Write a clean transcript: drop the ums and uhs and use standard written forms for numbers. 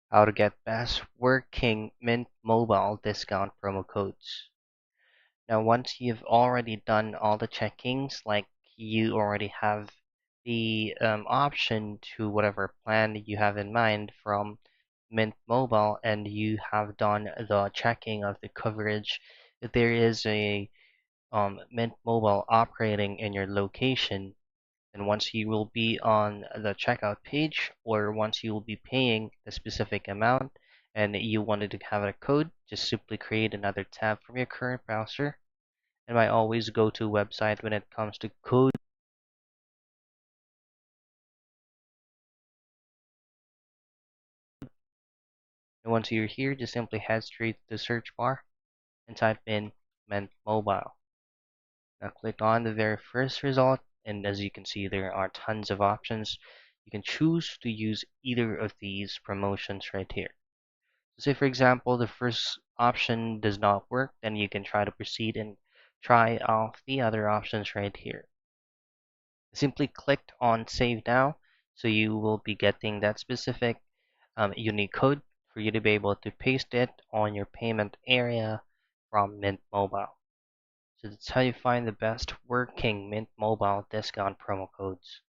How to get best working Mint Mobile discount promo codes. Now, once you've already done all the checkings, like you already have the option to whatever plan that you have in mind from Mint Mobile, and you have done the checking of the coverage, if there is a Mint Mobile operating in your location, and once you will be on the checkout page, or once you will be paying the specific amount and you wanted to have a code, just simply create another tab from your current browser. And I always go to website when it comes to code. And once you're here, just simply head straight to the search bar and type in Mint Mobile. Now click on the very first result, and as you can see, there are tons of options. You can choose to use either of these promotions right here. Say for example, the first option does not work, then you can try to proceed and try off the other options right here. Simply click on save now, so you will be getting that specific unique code for you to be able to paste it on your payment area from Mint Mobile. So that's how you find the best working Mint Mobile discount promo codes.